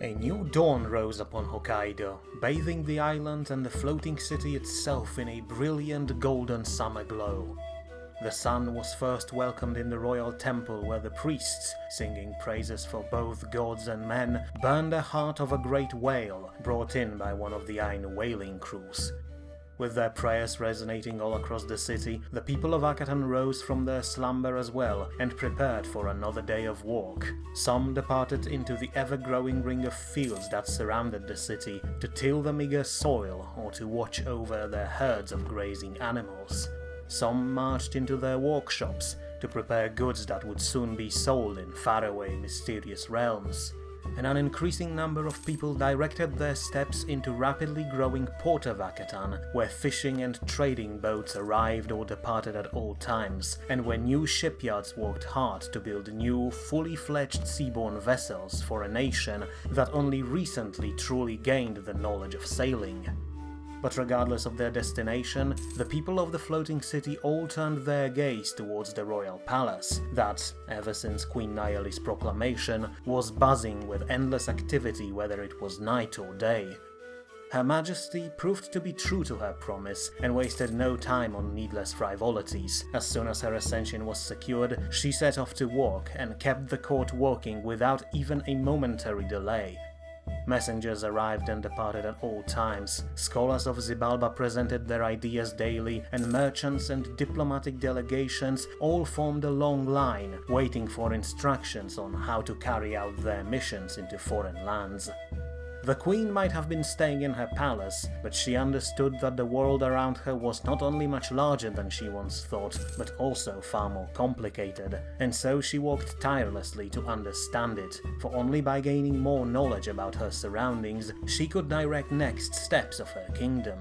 A new dawn rose upon Hokkaido, bathing the island and the floating city itself in a brilliant golden summer glow. The sun was first welcomed in the royal temple where the priests, singing praises for both gods and men, burned the heart of a great whale brought in by one of the Ainu whaling crews. With their prayers resonating all across the city, the people of Akatan rose from their slumber as well and prepared for another day of work. Some departed into the ever-growing ring of fields that surrounded the city to till the meager soil or to watch over their herds of grazing animals. Some marched into their workshops to prepare goods that would soon be sold in faraway, mysterious realms. And an increasing number of people directed their steps into rapidly growing port of Akatan, where fishing and trading boats arrived or departed at all times, and where new shipyards worked hard to build new, fully fledged seaborne vessels for a nation that only recently truly gained the knowledge of sailing. But regardless of their destination, the people of the floating city all turned their gaze towards the royal palace, that, ever since Queen Nayeli's proclamation, was buzzing with endless activity whether it was night or day. Her Majesty proved to be true to her promise and wasted no time on needless frivolities. As soon as her ascension was secured, she set off to work and kept the court working without even a momentary delay. Messengers arrived and departed at all times, scholars of Xibalba presented their ideas daily, and merchants and diplomatic delegations all formed a long line, waiting for instructions on how to carry out their missions into foreign lands. The queen might have been staying in her palace, but she understood that the world around her was not only much larger than she once thought, but also far more complicated, and so she worked tirelessly to understand it, for only by gaining more knowledge about her surroundings she could direct next steps of her kingdom.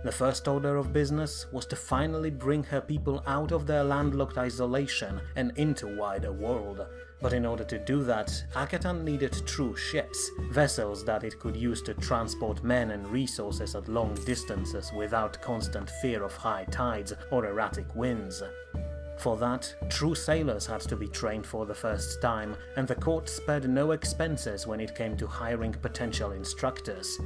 The first order of business was to finally bring her people out of their landlocked isolation and into wider world. But in order to do that, Akatan needed true ships, vessels that it could use to transport men and resources at long distances without constant fear of high tides or erratic winds. For that, true sailors had to be trained for the first time, and the court spared no expenses when it came to hiring potential instructors.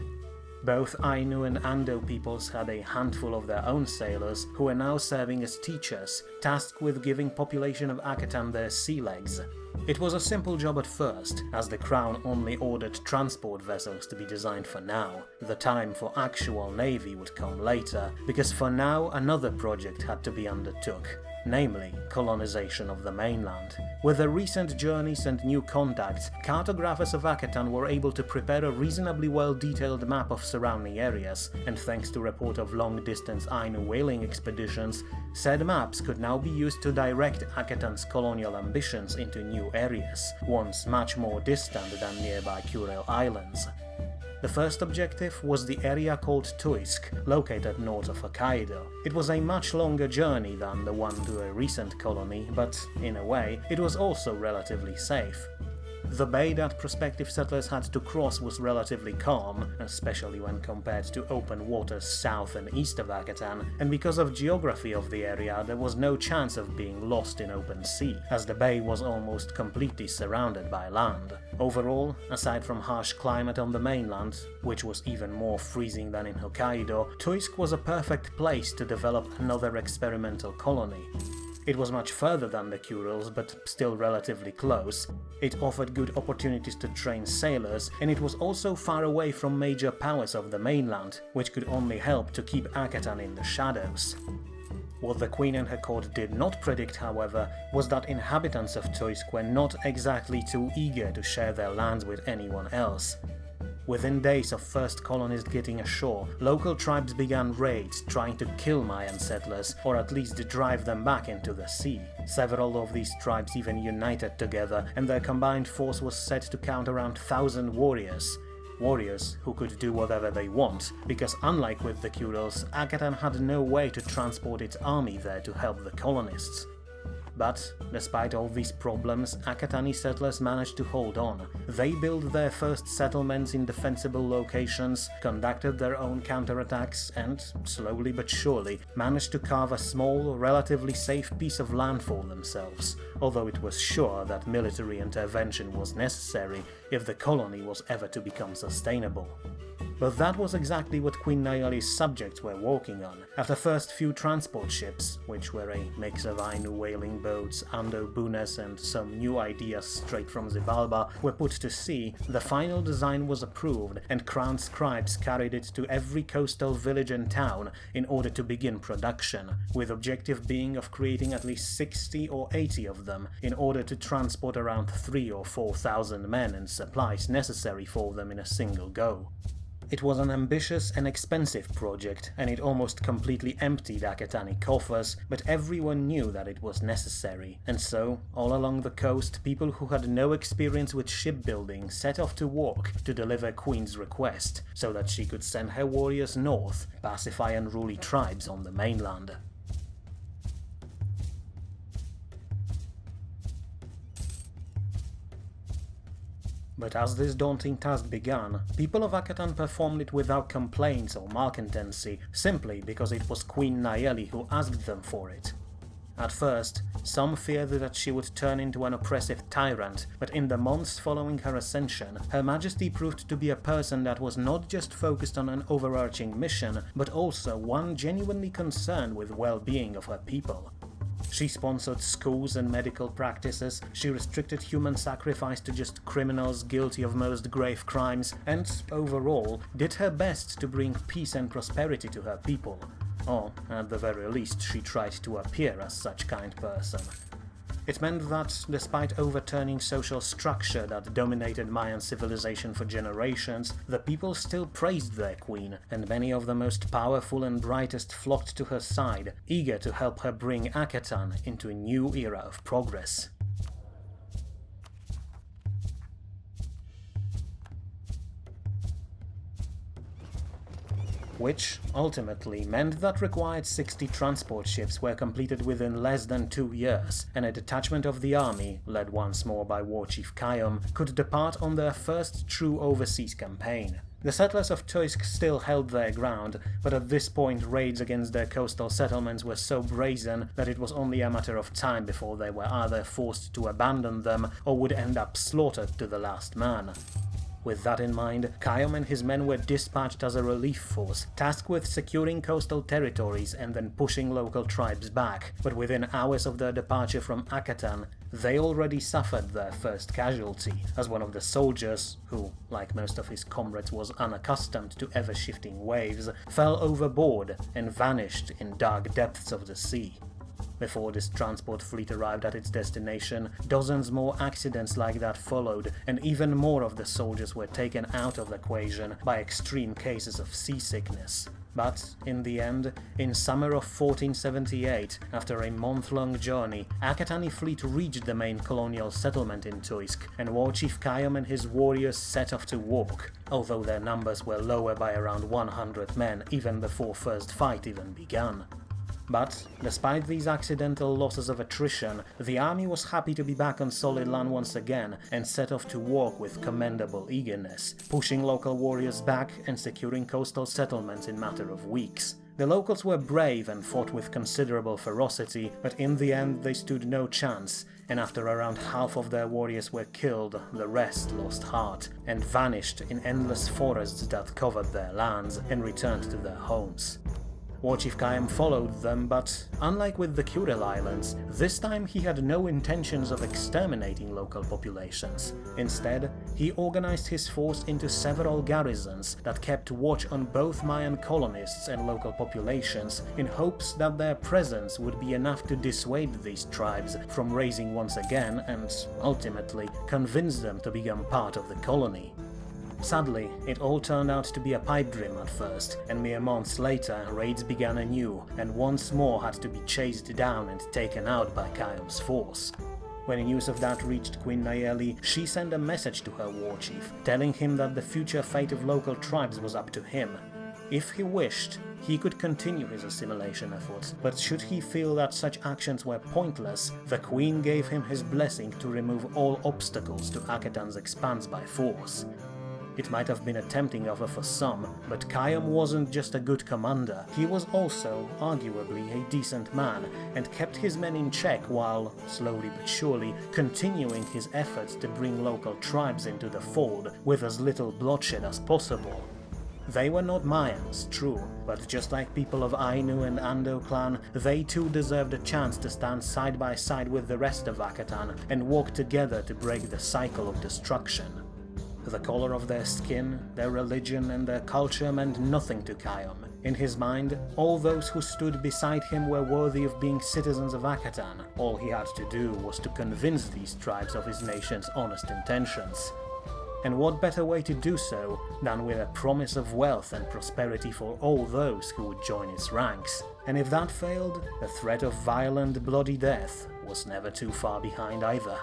Both Ainu and Ando peoples had a handful of their own sailors who were now serving as teachers, tasked with giving population of Akatan their sea legs. It was a simple job at first, as the crown only ordered transport vessels to be designed for now. The time for actual navy would come later, because for now another project had to be undertook, namely colonization of the mainland. With the recent journeys and new contacts, cartographers of Akatan were able to prepare a reasonably well-detailed map of surrounding areas, and thanks to report of long-distance Ainu whaling expeditions, said maps could now be used to direct Akatan's colonial ambitions into new areas, once much more distant than nearby Kuril Islands. The first objective was the area called Tuisk, located north of Hokkaido. It was a much longer journey than the one to a recent colony, but, in a way, it was also relatively safe. The bay that prospective settlers had to cross was relatively calm, especially when compared to open waters south and east of Akatan, and because of geography of the area there was no chance of being lost in open sea, as the bay was almost completely surrounded by land. Overall, aside from harsh climate on the mainland, which was even more freezing than in Hokkaido, Tuisk was a perfect place to develop another experimental colony. It was much further than the Kurils, but still relatively close. It offered good opportunities to train sailors, and it was also far away from major powers of the mainland, which could only help to keep Akatan in the shadows. What the Queen and her court did not predict, however, was that inhabitants of Tuisk were not exactly too eager to share their lands with anyone else. Within days of first colonists getting ashore, local tribes began raids trying to kill Mayan settlers, or at least drive them back into the sea. Several of these tribes even united together, and their combined force was said to count around 1,000 warriors. Warriors who could do whatever they want, because unlike with the Kurils, Akatan had no way to transport its army there to help the colonists. But, despite all these problems, Akatani settlers managed to hold on. They built their first settlements in defensible locations, conducted their own counterattacks, and, slowly but surely, managed to carve a small, relatively safe piece of land for themselves, although it was sure that military intervention was necessary if the colony was ever to become sustainable. But that was exactly what Queen Nayeli's subjects were working on. After first few transport ships, which were a mix of Ainu whaling boats, Ando Bunes and some new ideas straight from Xibalba, were put to sea, the final design was approved and crowned scribes carried it to every coastal village and town in order to begin production, with objective being of creating at least 60 or 80 of them in order to transport around 3,000 or 4,000 men and supplies necessary for them in a single go. It was an ambitious and expensive project, and it almost completely emptied Akatani coffers, but everyone knew that it was necessary, and so, all along the coast, people who had no experience with shipbuilding set off to work to deliver Queen's request, so that she could send her warriors north, pacify unruly tribes on the mainland. But as this daunting task began, people of Akatan performed it without complaints or malcontency, simply because it was Queen Nayeli who asked them for it. At first, some feared that she would turn into an oppressive tyrant, but in the months following her ascension, Her Majesty proved to be a person that was not just focused on an overarching mission, but also one genuinely concerned with well-being of her people. She sponsored schools and medical practices, she restricted human sacrifice to just criminals guilty of most grave crimes, and, overall, did her best to bring peace and prosperity to her people. Or, at the very least, she tried to appear as such kind person. It meant that, despite overturning social structure that dominated Mayan civilization for generations, the people still praised their queen, and many of the most powerful and brightest flocked to her side, eager to help her bring Akatan into a new era of progress. Which, ultimately, meant that required 60 transport ships were completed within less than 2 years, and a detachment of the army, led once more by War Chief Kayom, could depart on their first true overseas campaign. The settlers of Toysk still held their ground, but at this point raids against their coastal settlements were so brazen that it was only a matter of time before they were either forced to abandon them or would end up slaughtered to the last man. With that in mind, Kayom and his men were dispatched as a relief force, tasked with securing coastal territories and then pushing local tribes back, but within hours of their departure from Akatan, they already suffered their first casualty, as one of the soldiers, who, like most of his comrades, was unaccustomed to ever-shifting waves, fell overboard and vanished in dark depths of the sea. Before this transport fleet arrived at its destination, dozens more accidents like that followed, and even more of the soldiers were taken out of the equation by extreme cases of seasickness. But, in the end, in summer of 1478, after a month-long journey, Akatani fleet reached the main colonial settlement in Toysk, and War Chief Kayom and his warriors set off to work, although their numbers were lower by around 100 men even before first fight even began. But, despite these accidental losses of attrition, the army was happy to be back on solid land once again and set off to work with commendable eagerness, pushing local warriors back and securing coastal settlements in matter of weeks. The locals were brave and fought with considerable ferocity, but in the end they stood no chance, and after around half of their warriors were killed, the rest lost heart and vanished in endless forests that covered their lands and returned to their homes. War Chief Kayom followed them, but, unlike with the Kuril Islands, this time he had no intentions of exterminating local populations. Instead, he organized his force into several garrisons that kept watch on both Mayan colonists and local populations, in hopes that their presence would be enough to dissuade these tribes from raising once again and, ultimately, convince them to become part of the colony. Sadly, it all turned out to be a pipe dream at first, and mere months later raids began anew, and once more had to be chased down and taken out by Kayom's force. When news of that reached Queen Nayeli, she sent a message to her war chief, telling him that the future fate of local tribes was up to him. If he wished, he could continue his assimilation efforts, but should he feel that such actions were pointless, the Queen gave him his blessing to remove all obstacles to Akatan's expanse by force. It might have been a tempting offer for some, but Khayyam wasn't just a good commander, he was also, arguably, a decent man, and kept his men in check while, slowly but surely, continuing his efforts to bring local tribes into the fold with as little bloodshed as possible. They were not Mayans, true, but just like people of Ainu and Ando clan, they too deserved a chance to stand side by side with the rest of Akatan and work together to break the cycle of destruction. The color of their skin, their religion and their culture meant nothing to Khayyam. In his mind, all those who stood beside him were worthy of being citizens of Akatan. All he had to do was to convince these tribes of his nation's honest intentions. And what better way to do so than with a promise of wealth and prosperity for all those who would join his ranks? And if that failed, the threat of violent, bloody death was never too far behind either.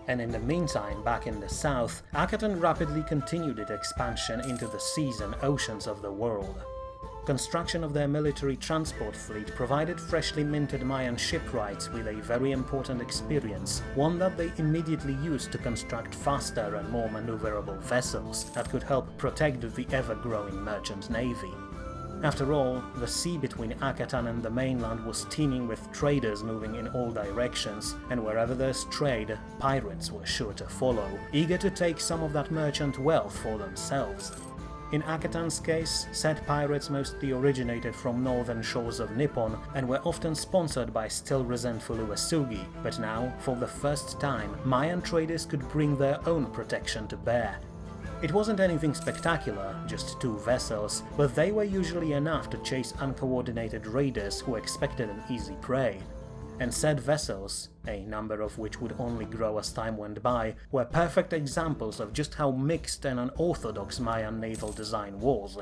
And in the meantime, back in the south, Akatan rapidly continued its expansion into the seas and oceans of the world. Construction of their military transport fleet provided freshly minted Mayan shipwrights with a very important experience, one that they immediately used to construct faster and more maneuverable vessels that could help protect the ever-growing merchant navy. After all, the sea between Akatan and the mainland was teeming with traders moving in all directions, and wherever there's trade, pirates were sure to follow, eager to take some of that merchant wealth for themselves. In Akatan's case, said pirates mostly originated from northern shores of Nippon and were often sponsored by still resentful Uesugi, but now, for the first time, Mayan traders could bring their own protection to bear. It wasn't anything spectacular, just 2 vessels, but they were usually enough to chase uncoordinated raiders who expected an easy prey. And said vessels, a number of which would only grow as time went by, were perfect examples of just how mixed and unorthodox Mayan naval design was.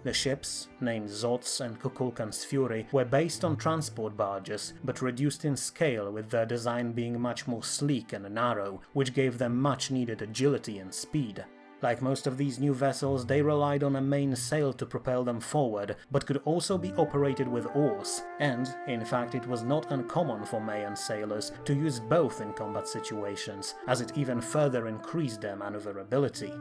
The ships, named Zot's and Kukulkan's Fury, were based on transport barges, but reduced in scale, with their design being much more sleek and narrow, which gave them much needed agility and speed. Like most of these new vessels, they relied on a main sail to propel them forward, but could also be operated with oars, and, in fact, it was not uncommon for Mayan sailors to use both in combat situations, as it even further increased their maneuverability.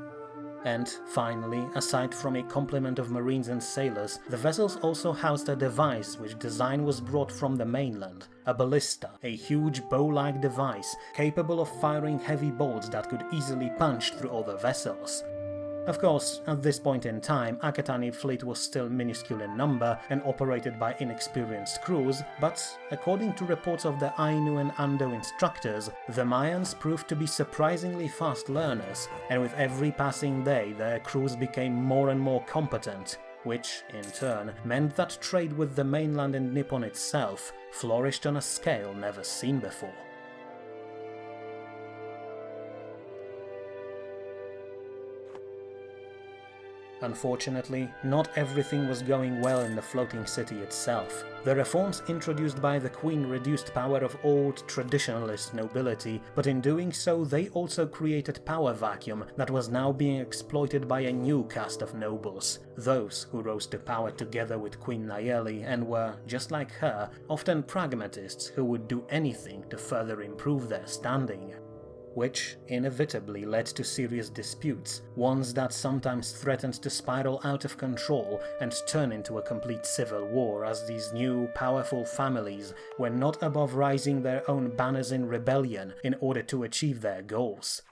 And, finally, aside from a complement of marines and sailors, the vessels also housed a device which design was brought from the mainland, a ballista, a huge bow-like device capable of firing heavy bolts that could easily punch through other vessels. Of course, at this point in time, Akatani fleet was still minuscule in number and operated by inexperienced crews, but according to reports of the Ainu and Ando instructors, the Mayans proved to be surprisingly fast learners, and with every passing day their crews became more and more competent, which, in turn, meant that trade with the mainland and Nippon itself flourished on a scale never seen before. Unfortunately, not everything was going well in the floating city itself. The reforms introduced by the Queen reduced power of old, traditionalist nobility, but in doing so they also created power vacuum that was now being exploited by a new caste of nobles, those who rose to power together with Queen Nayeli and were, just like her, often pragmatists who would do anything to further improve their standing. Which inevitably led to serious disputes, ones that sometimes threatened to spiral out of control and turn into a complete civil war, as these new, powerful families were not above raising their own banners in rebellion in order to achieve their goals.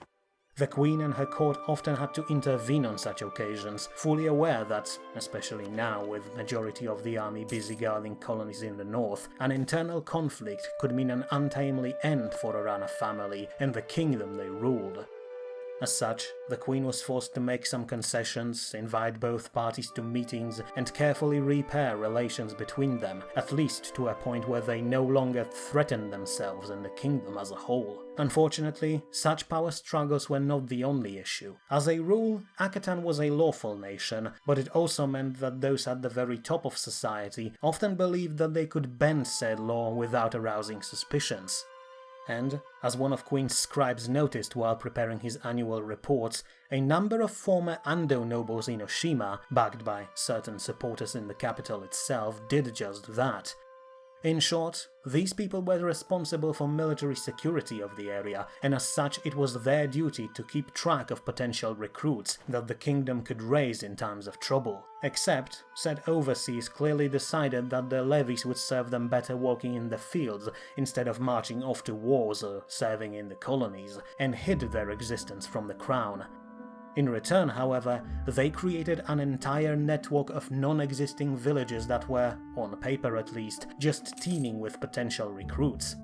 The Queen and her court often had to intervene on such occasions, fully aware that, especially now with the majority of the army busy guarding colonies in the north, an internal conflict could mean an untimely end for a Rana family and the kingdom they ruled. As such, the Queen was forced to make some concessions, invite both parties to meetings, and carefully repair relations between them, at least to a point where they no longer threatened themselves and the kingdom as a whole. Unfortunately, such power struggles were not the only issue. As a rule, Akatan was a lawful nation, but it also meant that those at the very top of society often believed that they could bend said law without arousing suspicions. And, as one of Queen's scribes noticed while preparing his annual reports, a number of former Ando nobles in Oshima, backed by certain supporters in the capital itself, did just that. In short, these people were responsible for military security of the area, and as such it was their duty to keep track of potential recruits that the kingdom could raise in times of trouble. Except, said overseers clearly decided that their levies would serve them better working in the fields instead of marching off to wars or serving in the colonies, and hid their existence from the crown. In return, however, they created an entire network of non-existing villages that were, on paper at least, just teeming with potential recruits.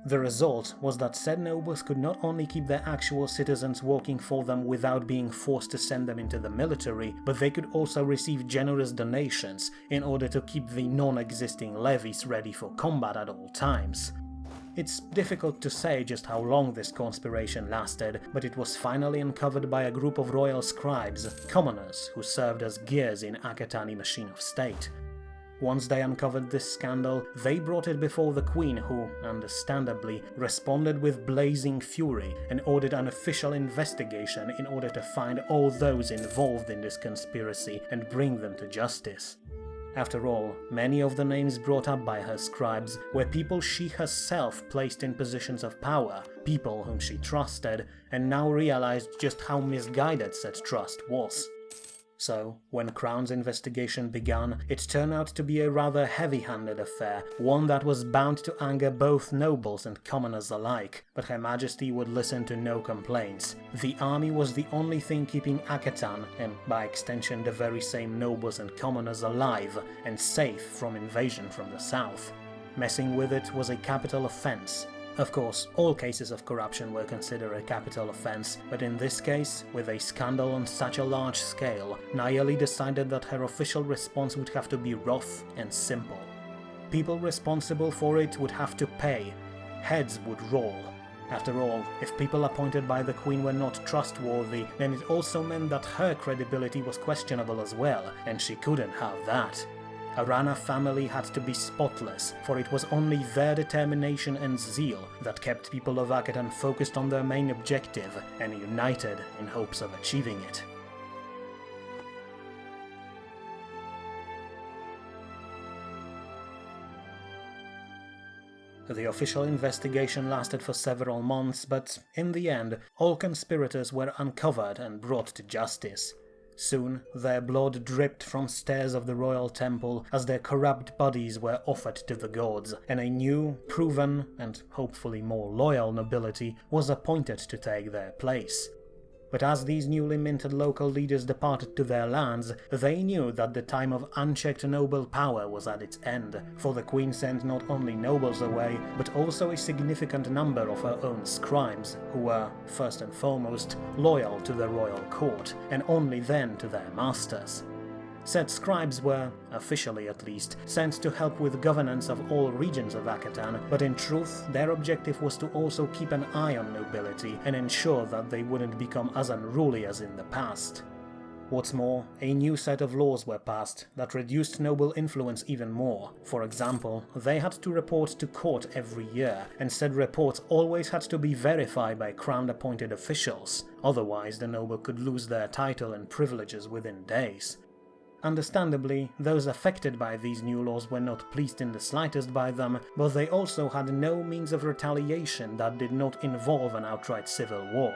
The result was that said nobles could not only keep their actual citizens working for them without being forced to send them into the military, but they could also receive generous donations in order to keep the non-existing levies ready for combat at all times. It's difficult to say just how long this conspiration lasted, but it was finally uncovered by a group of royal scribes, commoners who served as gears in Akatani machine of state. Once they uncovered this scandal, they brought it before the queen who, understandably, responded with blazing fury and ordered an official investigation in order to find all those involved in this conspiracy and bring them to justice. After all, many of the names brought up by her scribes were people she herself placed in positions of power, people whom she trusted, and now realized just how misguided such trust was. So, when Crown's investigation began, it turned out to be a rather heavy-handed affair, one that was bound to anger both nobles and commoners alike, but Her Majesty would listen to no complaints. The army was the only thing keeping Akatan, and by extension the very same nobles and commoners, alive and safe from invasion from the south. Messing with it was a capital offense. Of course, all cases of corruption were considered a capital offense, but in this case, with a scandal on such a large scale, Nayeli decided that her official response would have to be rough and simple. People responsible for it would have to pay. Heads would roll. After all, if people appointed by the queen were not trustworthy, then it also meant that her credibility was questionable as well, and she couldn't have that. Arana family had to be spotless, for it was only their determination and zeal that kept people of Akatan focused on their main objective and united in hopes of achieving it. The official investigation lasted for several months, but in the end, all conspirators were uncovered and brought to justice. Soon, their blood dripped from stairs of the royal temple as their corrupt bodies were offered to the gods, and a new, proven, and hopefully more loyal nobility was appointed to take their place. But as these newly minted local leaders departed to their lands, they knew that the time of unchecked noble power was at its end, for the queen sent not only nobles away, but also a significant number of her own scribes, who were, first and foremost, loyal to the royal court, and only then to their masters. Said scribes were, officially at least, sent to help with governance of all regions of Akatan, but in truth their objective was to also keep an eye on nobility and ensure that they wouldn't become as unruly as in the past. What's more, a new set of laws were passed that reduced noble influence even more. For example, they had to report to court every year, and said reports always had to be verified by crown-appointed officials, otherwise the noble could lose their title and privileges within days. Understandably, those affected by these new laws were not pleased in the slightest by them, but they also had no means of retaliation that did not involve an outright civil war.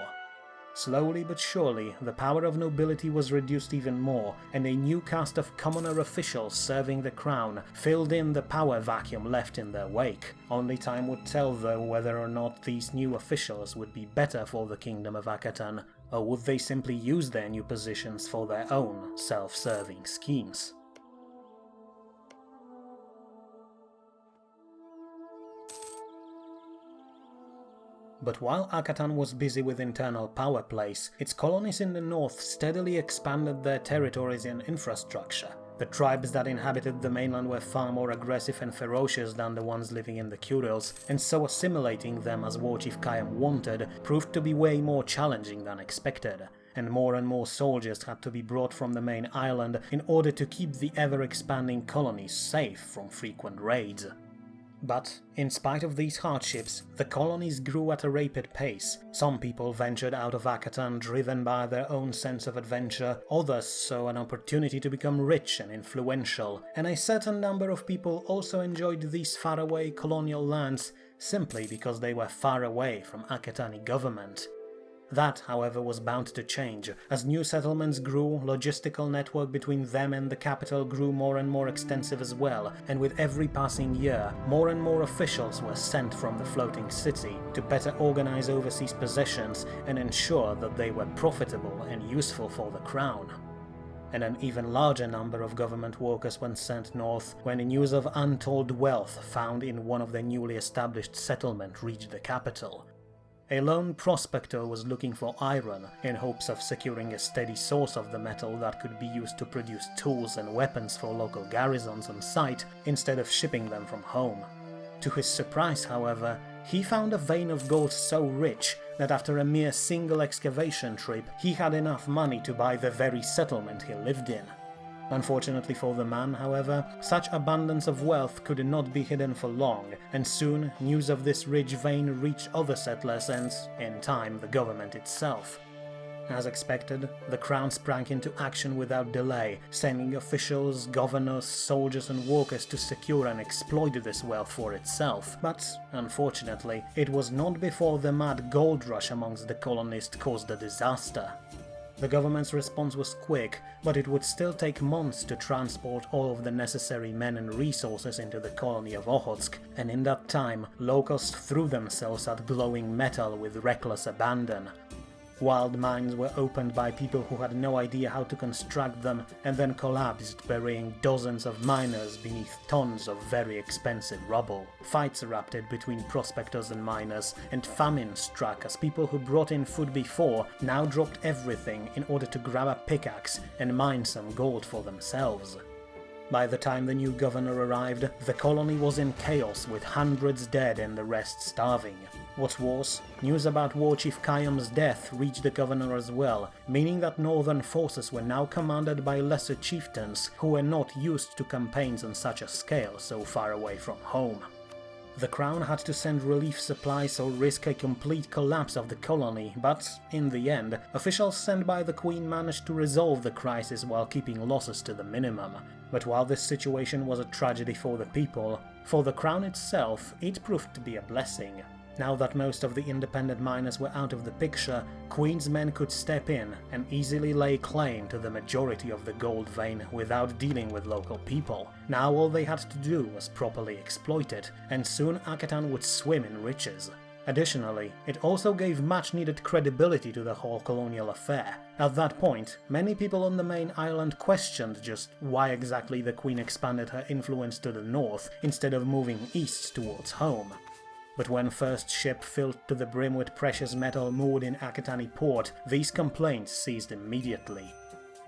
Slowly but surely, the power of nobility was reduced even more, and a new caste of commoner officials serving the crown filled in the power vacuum left in their wake. Only time would tell, though, whether or not these new officials would be better for the kingdom of Akatan, or would they simply use their new positions for their own self-serving schemes. But while Akatan was busy with internal power plays, its colonies in the north steadily expanded their territories and infrastructure. The tribes that inhabited the mainland were far more aggressive and ferocious than the ones living in the Kurils, and so assimilating them as War Chief Khayyam wanted proved to be way more challenging than expected, and more soldiers had to be brought from the main island in order to keep the ever-expanding colonies safe from frequent raids. But, in spite of these hardships, the colonies grew at a rapid pace. Some people ventured out of Akatan driven by their own sense of adventure, others saw an opportunity to become rich and influential, and a certain number of people also enjoyed these faraway colonial lands simply because they were far away from Akatani government. That, however, was bound to change. As new settlements grew, logistical network between them and the capital grew more and more extensive as well, and with every passing year, more and more officials were sent from the floating city to better organize overseas possessions and ensure that they were profitable and useful for the crown. And an even larger number of government workers were sent north when news of untold wealth found in one of the newly established settlements reached the capital. A lone prospector was looking for iron in hopes of securing a steady source of the metal that could be used to produce tools and weapons for local garrisons on site instead of shipping them from home. To his surprise, however, he found a vein of gold so rich that after a mere single excavation trip he had enough money to buy the very settlement he lived in. Unfortunately for the man, however, such abundance of wealth could not be hidden for long, and soon news of this rich vein reached other settlers and, in time, the government itself. As expected, the crown sprang into action without delay, sending officials, governors, soldiers and workers to secure and exploit this wealth for itself. But, unfortunately, it was not before the mad gold rush amongst the colonists caused a disaster. The government's response was quick, but it would still take months to transport all of the necessary men and resources into the colony of Okhotsk, and in that time, locals threw themselves at glowing metal with reckless abandon. Wild mines were opened by people who had no idea how to construct them and then collapsed, burying dozens of miners beneath tons of very expensive rubble. Fights erupted between prospectors and miners, and famine struck as people who brought in food before now dropped everything in order to grab a pickaxe and mine some gold for themselves. By the time the new governor arrived, the colony was in chaos with hundreds dead and the rest starving. What's worse, news about War Chief Khayyam's death reached the governor as well, meaning that northern forces were now commanded by lesser chieftains who were not used to campaigns on such a scale so far away from home. The crown had to send relief supplies or risk a complete collapse of the colony, but, in the end, officials sent by the queen managed to resolve the crisis while keeping losses to the minimum. But while this situation was a tragedy for the people, for the crown itself, it proved to be a blessing. Now that most of the independent miners were out of the picture, Queen's men could step in and easily lay claim to the majority of the gold vein without dealing with local people. Now all they had to do was properly exploit it, and soon Akatan would swim in riches. Additionally, it also gave much-needed credibility to the whole colonial affair. At that point, many people on the main island questioned just why exactly the Queen expanded her influence to the north instead of moving east towards home. But when first ship filled to the brim with precious metal moored in Akatani port, these complaints ceased immediately.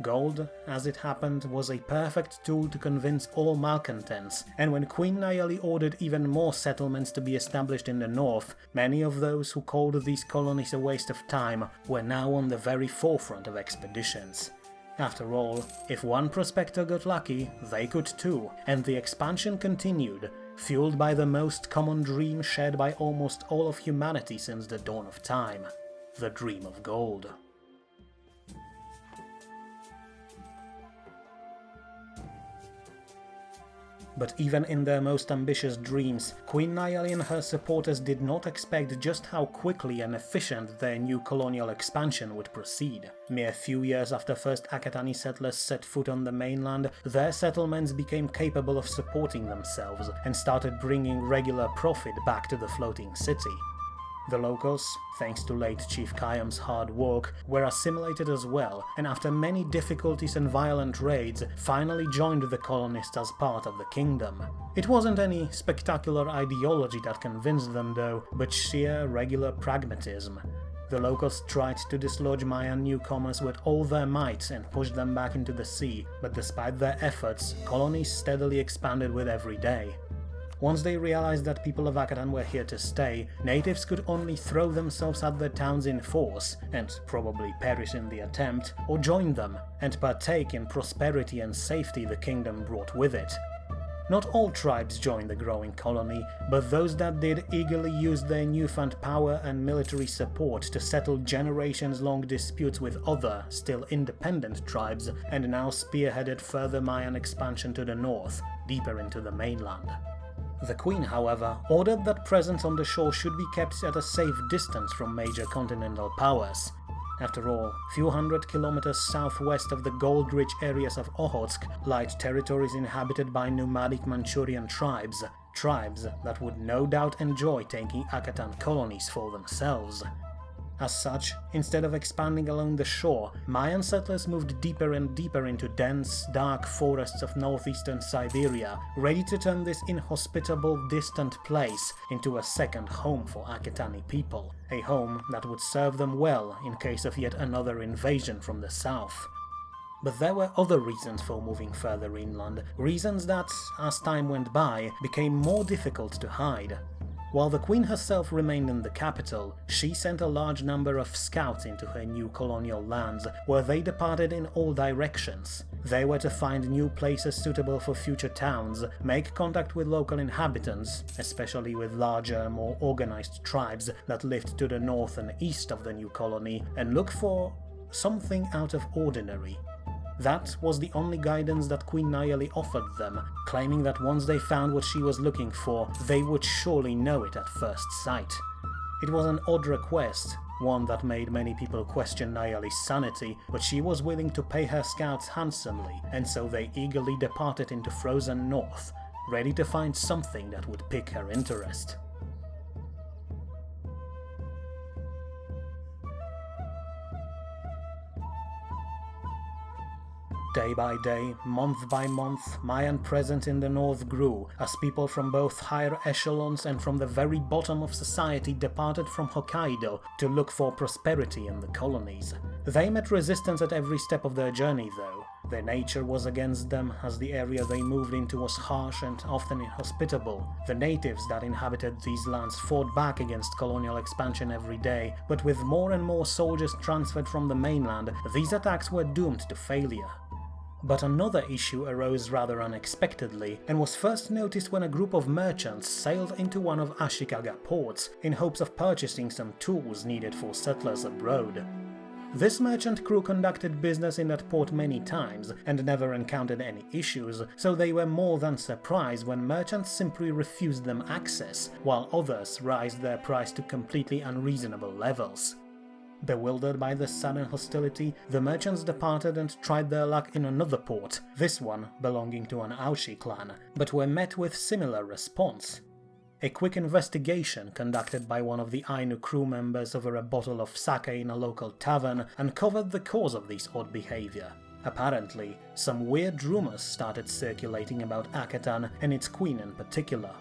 Gold, as it happened, was a perfect tool to convince all malcontents, and when Queen Nayeli ordered even more settlements to be established in the north, many of those who called these colonies a waste of time were now on the very forefront of expeditions. After all, if one prospector got lucky, they could too, and the expansion continued, fueled by the most common dream shared by almost all of humanity since the dawn of time: the dream of gold. But even in their most ambitious dreams, Queen Nayeli and her supporters did not expect just how quickly and efficient their new colonial expansion would proceed. Mere few years after first Akatani settlers set foot on the mainland, their settlements became capable of supporting themselves and started bringing regular profit back to the floating city. The locals, thanks to late Chief Khayyam's hard work, were assimilated as well, and after many difficulties and violent raids, finally joined the colonists as part of the kingdom. It wasn't any spectacular ideology that convinced them though, but sheer regular pragmatism. The locals tried to dislodge Mayan newcomers with all their might and push them back into the sea, but despite their efforts, colonies steadily expanded with every day. Once they realized that people of Akatan were here to stay, natives could only throw themselves at their towns in force, and probably perish in the attempt, or join them, and partake in prosperity and safety the kingdom brought with it. Not all tribes joined the growing colony, but those that did eagerly used their newfound power and military support to settle generations-long disputes with other, still independent tribes, and now spearheaded further Mayan expansion to the north, deeper into the mainland. The Queen, however, ordered that presence on the shore should be kept at a safe distance from major continental powers. After all, few hundred kilometers southwest of the gold-rich areas of Okhotsk lied territories inhabited by nomadic Manchurian tribes that would no doubt enjoy taking Akatan colonies for themselves. As such, instead of expanding along the shore, Mayan settlers moved deeper and deeper into dense, dark forests of northeastern Siberia, ready to turn this inhospitable, distant place into a second home for Akatani people, a home that would serve them well in case of yet another invasion from the south. But there were other reasons for moving further inland, reasons that, as time went by, became more difficult to hide. While the Queen herself remained in the capital, she sent a large number of scouts into her new colonial lands, where they departed in all directions. They were to find new places suitable for future towns, make contact with local inhabitants, especially with larger, more organized tribes that lived to the north and east of the new colony, and look for something out of ordinary. That was the only guidance that Queen Nayeli offered them, claiming that once they found what she was looking for, they would surely know it at first sight. It was an odd request, one that made many people question Nayeli's sanity, but she was willing to pay her scouts handsomely, and so they eagerly departed into frozen north, ready to find something that would pique her interest. Day by day, month by month, Mayan presence in the north grew, as people from both higher echelons and from the very bottom of society departed from Hokkaido to look for prosperity in the colonies. They met resistance at every step of their journey though. Their nature was against them, as the area they moved into was harsh and often inhospitable. The natives that inhabited these lands fought back against colonial expansion every day, but with more and more soldiers transferred from the mainland, these attacks were doomed to failure. But another issue arose rather unexpectedly, and was first noticed when a group of merchants sailed into one of Ashikaga ports in hopes of purchasing some tools needed for settlers abroad. This merchant crew conducted business in that port many times and never encountered any issues, so they were more than surprised when merchants simply refused them access, while others raised their price to completely unreasonable levels. Bewildered by the sudden hostility, the merchants departed and tried their luck in another port, this one belonging to an Aushi clan, but were met with similar response. A quick investigation conducted by one of the Ainu crew members over a bottle of sake in a local tavern uncovered the cause of this odd behavior. Apparently, some weird rumors started circulating about Akatan and its queen in particular.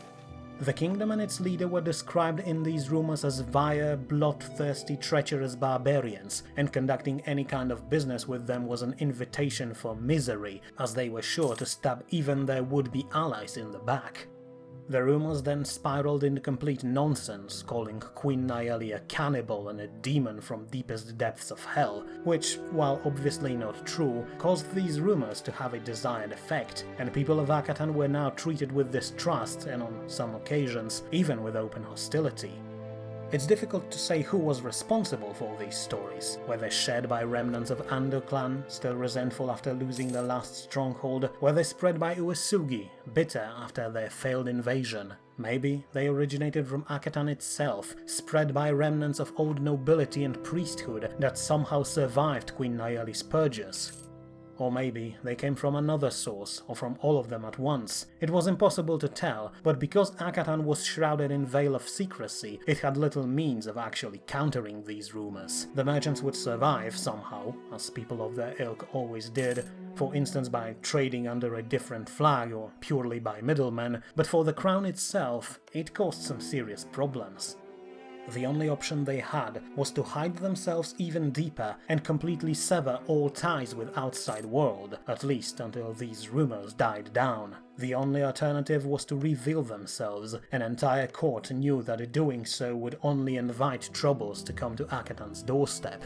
The kingdom and its leader were described in these rumors as vile, bloodthirsty, treacherous barbarians, and conducting any kind of business with them was an invitation for misery, as they were sure to stab even their would-be allies in the back. The rumors then spiraled into complete nonsense, calling Queen Nayeli a cannibal and a demon from deepest depths of hell, which, while obviously not true, caused these rumors to have a desired effect, and people of Akatan were now treated with distrust and, on some occasions, even with open hostility. It's difficult to say who was responsible for these stories, whether shared by remnants of Ando clan, still resentful after losing their last stronghold, whether spread by Uesugi, bitter after their failed invasion. Maybe they originated from Akatan itself, spread by remnants of old nobility and priesthood that somehow survived Queen Nayeli's purges. Or maybe they came from another source, or from all of them at once. It was impossible to tell, but because Akatan was shrouded in veil of secrecy, it had little means of actually countering these rumors. The merchants would survive somehow, as people of their ilk always did, for instance by trading under a different flag or purely by middlemen, but for the crown itself, it caused some serious problems. The only option they had was to hide themselves even deeper and completely sever all ties with outside world, at least until these rumors died down. The only alternative was to reveal themselves. An entire court knew that doing so would only invite troubles to come to Akatan's doorstep.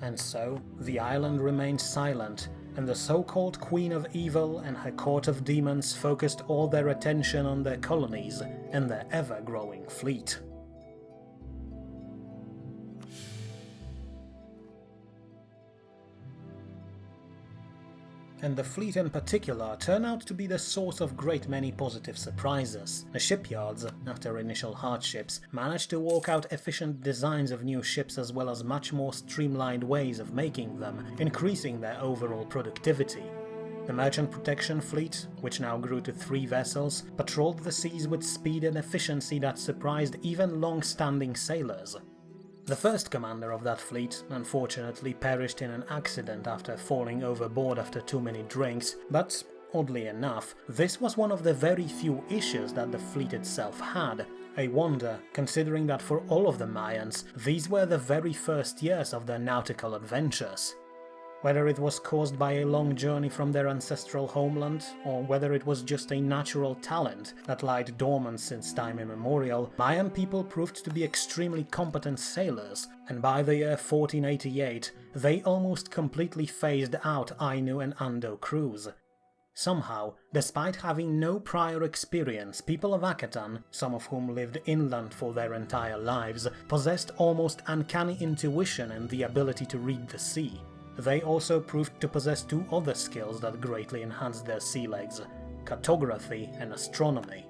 And so, the island remained silent, and the so-called Queen of Evil and her court of demons focused all their attention on their colonies and their ever-growing fleet. And the fleet in particular turned out to be the source of great many positive surprises. The shipyards, after initial hardships, managed to work out efficient designs of new ships as well as much more streamlined ways of making them, increasing their overall productivity. The merchant protection fleet, which now grew to 3 vessels, patrolled the seas with speed and efficiency that surprised even long-standing sailors. The first commander of that fleet unfortunately perished in an accident after falling overboard after too many drinks, but, oddly enough, this was one of the very few issues that the fleet itself had. A wonder, considering that for all of the Mayans, these were the very first years of their nautical adventures. Whether it was caused by a long journey from their ancestral homeland, or whether it was just a natural talent that lied dormant since time immemorial, Mayan people proved to be extremely competent sailors, and by the year 1488, they almost completely phased out Ainu and Ando crews. Somehow, despite having no prior experience, people of Akatan, some of whom lived inland for their entire lives, possessed almost uncanny intuition and the ability to read the sea. They also proved to possess 2 other skills that greatly enhanced their sea legs: cartography and astronomy.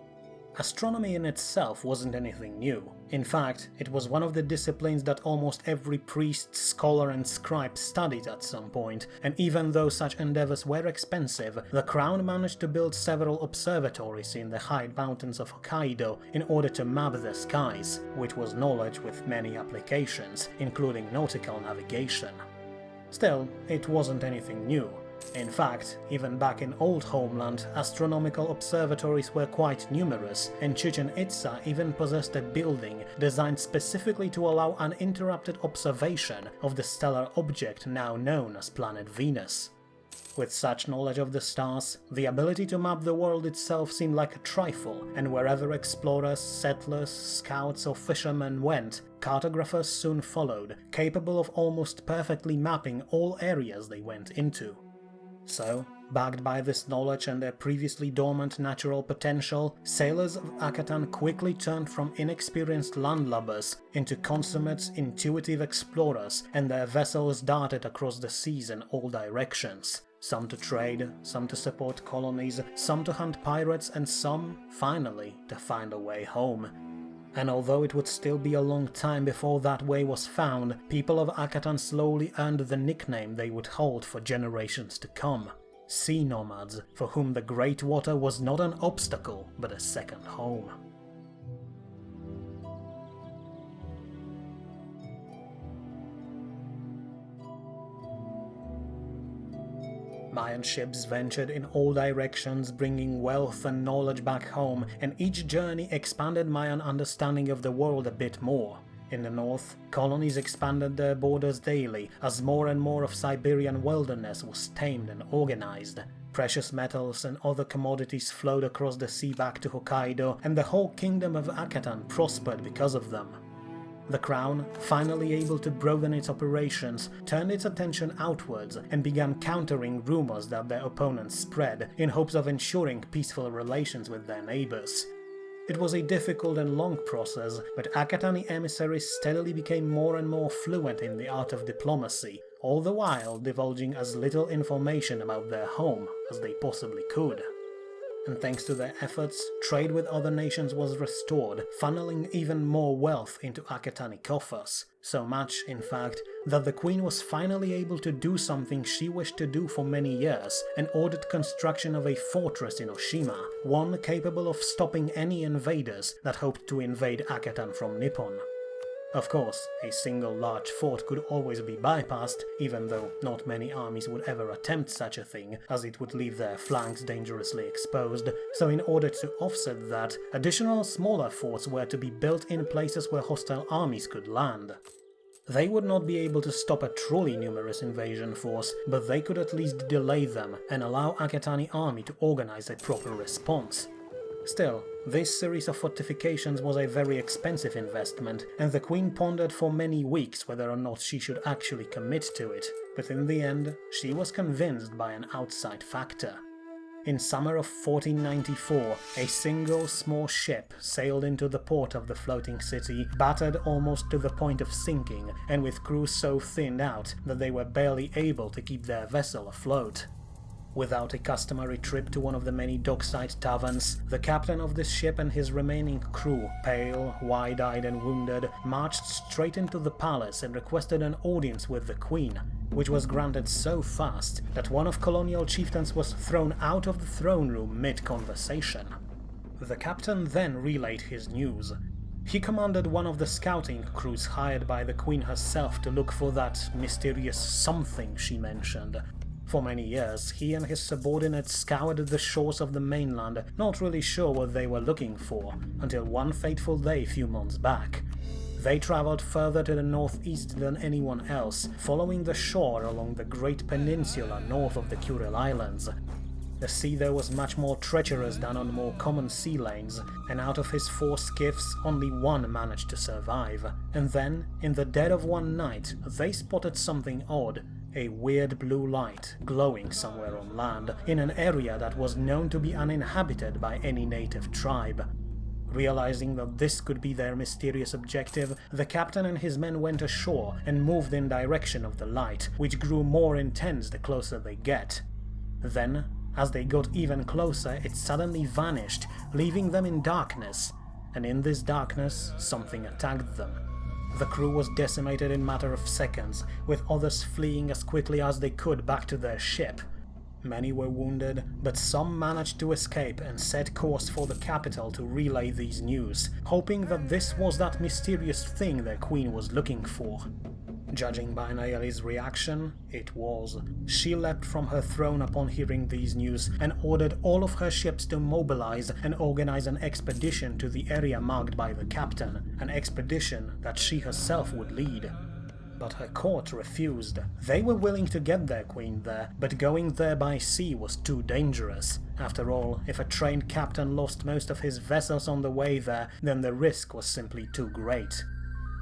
Astronomy in itself wasn't anything new. In fact, it was one of the disciplines that almost every priest, scholar and scribe studied at some point, and even though such endeavors were expensive, the crown managed to build several observatories in the high mountains of Hokkaido in order to map the skies, which was knowledge with many applications, including nautical navigation. Still, it wasn't anything new. In fact, even back in Old Homeland, astronomical observatories were quite numerous, and Chichen Itza even possessed a building designed specifically to allow uninterrupted observation of the stellar object now known as planet Venus. With such knowledge of the stars, the ability to map the world itself seemed like a trifle, and wherever explorers, settlers, scouts or fishermen went, cartographers soon followed, capable of almost perfectly mapping all areas they went into. So, backed by this knowledge and their previously dormant natural potential, sailors of Akatan quickly turned from inexperienced landlubbers into consummate, intuitive explorers, and their vessels darted across the seas in all directions. Some to trade, some to support colonies, some to hunt pirates, and some, finally, to find a way home. And although it would still be a long time before that way was found, people of Akatan slowly earned the nickname they would hold for generations to come: sea nomads, for whom the Great Water was not an obstacle, but a second home. Mayan ships ventured in all directions, bringing wealth and knowledge back home, and each journey expanded Mayan understanding of the world a bit more. In the north, colonies expanded their borders daily, as more and more of Siberian wilderness was tamed and organized. Precious metals and other commodities flowed across the sea back to Hokkaido, and the whole kingdom of Akatan prospered because of them. The crown, finally able to broaden its operations, turned its attention outwards and began countering rumors that their opponents spread in hopes of ensuring peaceful relations with their neighbors. It was a difficult and long process, but Akatani emissaries steadily became more and more fluent in the art of diplomacy, all the while divulging as little information about their home as they possibly could. And thanks to their efforts, trade with other nations was restored, funneling even more wealth into Akatani coffers. So much, in fact, that the queen was finally able to do something she wished to do for many years, and ordered construction of a fortress in Oshima, one capable of stopping any invaders that hoped to invade Akatan from Nippon. Of course, a single large fort could always be bypassed, even though not many armies would ever attempt such a thing, as it would leave their flanks dangerously exposed, so in order to offset that, additional smaller forts were to be built in places where hostile armies could land. They would not be able to stop a truly numerous invasion force, but they could at least delay them and allow Akatani army to organize a proper response. Still, this series of fortifications was a very expensive investment, and the Queen pondered for many weeks whether or not she should actually commit to it, but in the end, she was convinced by an outside factor. In summer of 1494, a single small ship sailed into the port of the floating city, battered almost to the point of sinking, and with crews so thinned out that they were barely able to keep their vessel afloat. Without a customary trip to one of the many dockside taverns, the captain of this ship and his remaining crew, pale, wide-eyed and wounded, marched straight into the palace and requested an audience with the Queen, which was granted so fast that one of colonial chieftains was thrown out of the throne room mid-conversation. The captain then relayed his news. He commanded one of the scouting crews hired by the Queen herself to look for that mysterious something she mentioned. For many years, he and his subordinates scoured the shores of the mainland, not really sure what they were looking for, until one fateful day a few months back. They traveled further to the northeast than anyone else, following the shore along the great peninsula north of the Kuril Islands. The sea there was much more treacherous than on more common sea lanes, and out of his 4 skiffs, only one managed to survive. And then, in the dead of one night, they spotted something odd. A weird blue light glowing somewhere on land, in an area that was known to be uninhabited by any native tribe. Realizing that this could be their mysterious objective, the captain and his men went ashore and moved in direction of the light, which grew more intense the closer they get. Then, as they got even closer, it suddenly vanished, leaving them in darkness, and in this darkness, something attacked them. The crew was decimated in a matter of seconds, with others fleeing as quickly as they could back to their ship. Many were wounded, but some managed to escape and set course for the capital to relay these news, hoping that this was that mysterious thing their queen was looking for. Judging by Nayeli's reaction, it was. She leapt from her throne upon hearing these news and ordered all of her ships to mobilize and organize an expedition to the area marked by the captain, an expedition that she herself would lead. But her court refused. They were willing to get their queen there, but going there by sea was too dangerous. After all, if a trained captain lost most of his vessels on the way there, then the risk was simply too great.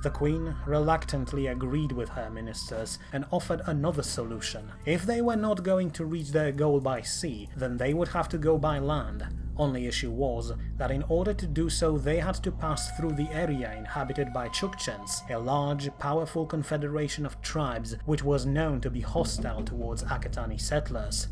The Queen reluctantly agreed with her ministers and offered another solution. If they were not going to reach their goal by sea, then they would have to go by land. Only issue was that in order to do so they had to pass through the area inhabited by Chukchens, a large, powerful confederation of tribes which was known to be hostile towards Akatani settlers.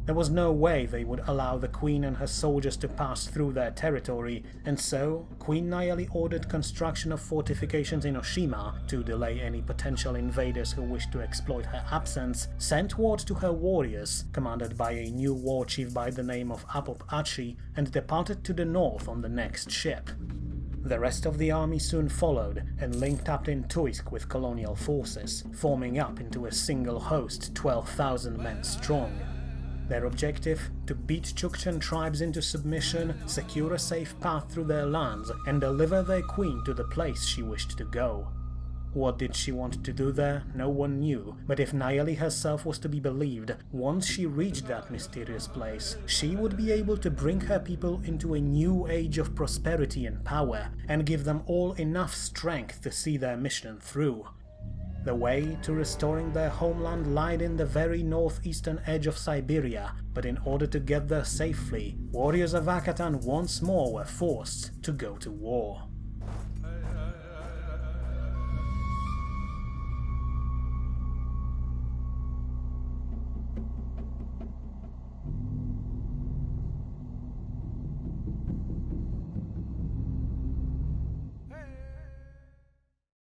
There was no way they would allow the Queen and her soldiers to pass through their territory, and so Queen Nayeli ordered construction of fortifications in Oshima to delay any potential invaders who wished to exploit her absence, sent word to her warriors, commanded by a new war chief by the name of Apop Achi, and departed to the north on the next ship. The rest of the army soon followed and linked up in Tuisk with colonial forces, forming up into a single host 12,000 men strong. Their objective? To beat Chukchen tribes into submission, secure a safe path through their lands, and deliver their queen to the place she wished to go. What did she want to do there? No one knew, but if Nayeli herself was to be believed, once she reached that mysterious place, she would be able to bring her people into a new age of prosperity and power, and give them all enough strength to see their mission through. The way to restoring their homeland lied in the very northeastern edge of Siberia, but in order to get there safely, warriors of Akatan once more were forced to go to war.